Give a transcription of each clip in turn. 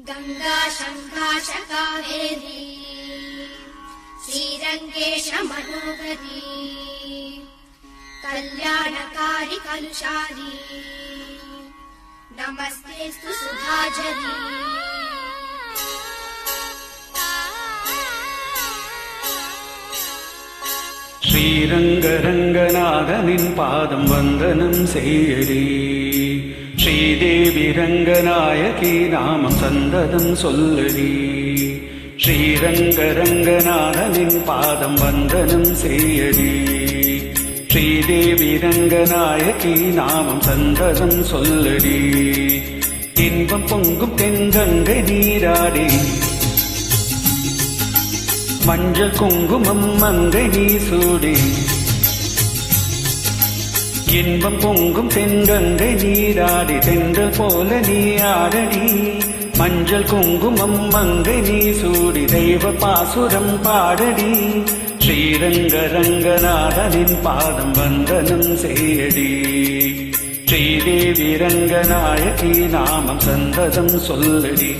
गंगा शंकाश कावेरी श्रीरंगेश मनोहरी कल्याणकारी कलुषारी नमस्तेस्तु सुधाजरी ஸ்ரீரங்கரங்கநாதனின் பாதம் வந்தனம் செய்யடி. ஸ்ரீதேவி ரங்கநாயகி நாமம் சந்ததம் சொல்லடி. ஸ்ரீரங்கரங்கநாதனின் பாதம் வந்தனம் செய்யடி. ஸ்ரீதேவி ரங்கநாயகி நாமம் சந்ததம் சொல்லடி. இன்பம் பொங்கும் தென்கங்கை நீராடி மஞ்சள் குங்குமம் மங்கை நீ சூடி. இன்பம் பொங்கும் தென்கங்கை நீராடி தென்றல் போல நீ ஆடடி. மஞ்சள் குங்குமம் மங்கை நீ சூடி தெய்வ பாசுரம் பாடடி. ஸ்ரீரங்கரங்கநாதனின் பாதம் வந்தனம் செய்யடி. ஸ்ரீதேவி ரங்கநாயகி நாமம் சந்ததம் சொல்லடி.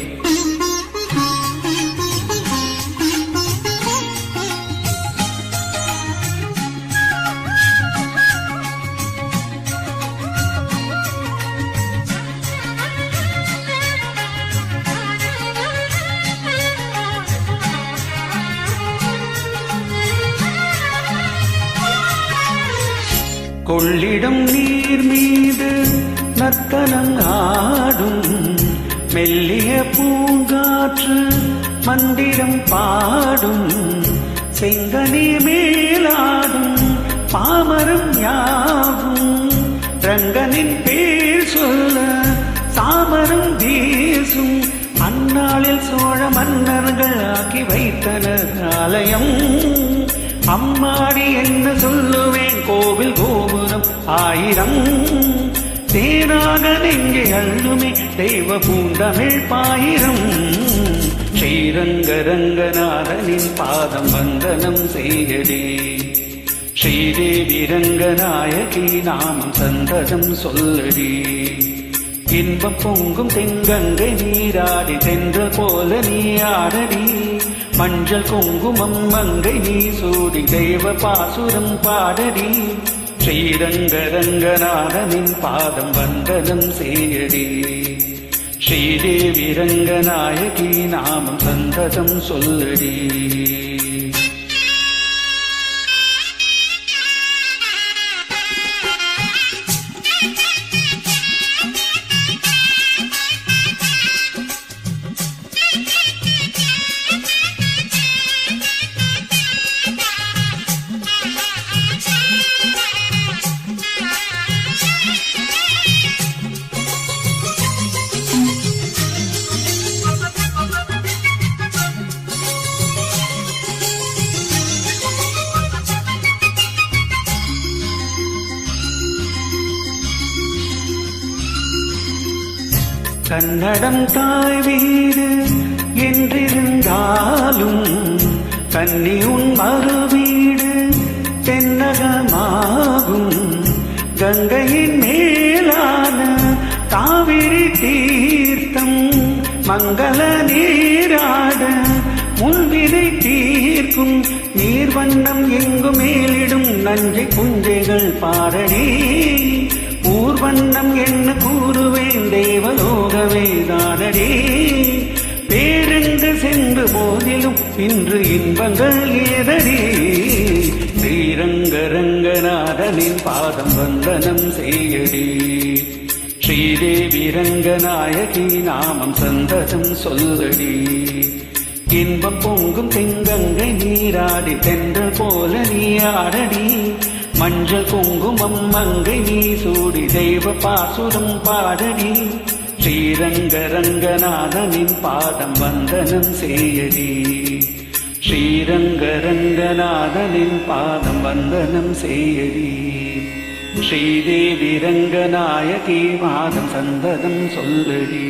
கொள்ளிடம் நீர் மீது நர்த்தனம் ஆடும் மெல்லிய பூங்காற்று மந்திரம் பாடும். செங்கனி மேலாடும் பாமரம் யாவும் ரங்கனின் பேர் சொல்ல சாமரம் வீசும். அந்நாளில் சோழ மன்னர்கள் ஆக்கி வைத்தனர் ஆலயம். அம்மாடி என்ன சொல்லுவேன் கோவில் கோபுரம் ஆயிரம். தேனாக நெஞ்சை அள்ளுமே தெய்வ பூந்தமிழ் பாயிரம். ஸ்ரீரங்கரங்கநாதனின் பாதம் வந்தனம் செய்யடி. ஸ்ரீதேவி ரங்கநாயகி நாமம் சந்ததம் சொல்லடி. இன்பம் பொங்கும் தென்கங்கை நீராடி தென்றல் போல நீ ஆடடி. மஞ்சள் குங்குமம் மங்கை நீ சூடி தெய்வ பாசுரம் பாடடி. ஸ்ரீரங்கரங்கநாதனின் பாதம் வந்தனம் செய்யடி. ஸ்ரீதேவி ரங்கநாயகி நாமம் சந்ததம் சொல்லடி. கன்னடம் தாய் வீடு என்றிருந்தாலும் கன்னி உன் மறு வீடு தென்னகமாகும். கங்கையின் மேலான காவிரி தீர்த்தம் மங்கள நீராட முன்வினை தீர்க்கும். நீர் வண்ணம் எங்கும் மேலிடும் நஞ்சை புஞ்சைகள் பாரடி. ஊர்வண்ணம் என்ன கூறுவேன் தேவலோகவே தானடி. பேரென்று சென்று போதிலும் இன்று இன்பங்கள் ஏதடி. ஸ்ரீரங்கரங்கநாதனின் பாதம் வந்தனம் செய்யடி. ஸ்ரீதேவி ரங்கநாயகி நாமம் சந்ததம் சொல்லடி. இன்பம் பொங்கும் தென்கங்கை நீராடி தென்றல் போல நீ ஆடடி. மஞ்சள் குங்குமம் மங்கை நீ சூடி தெய்வ பாசுரம் பாடடி. ஸ்ரீரங்கரங்கநாதனின் பாதம் வந்தனம் செய்யடி. ஸ்ரீரங்கரங்கநாதனின் பாதம் வந்தனம் செய்யடி. ஸ்ரீதேவி ரங்கநாயகி பாதம் சந்ததம் சொல்லடி.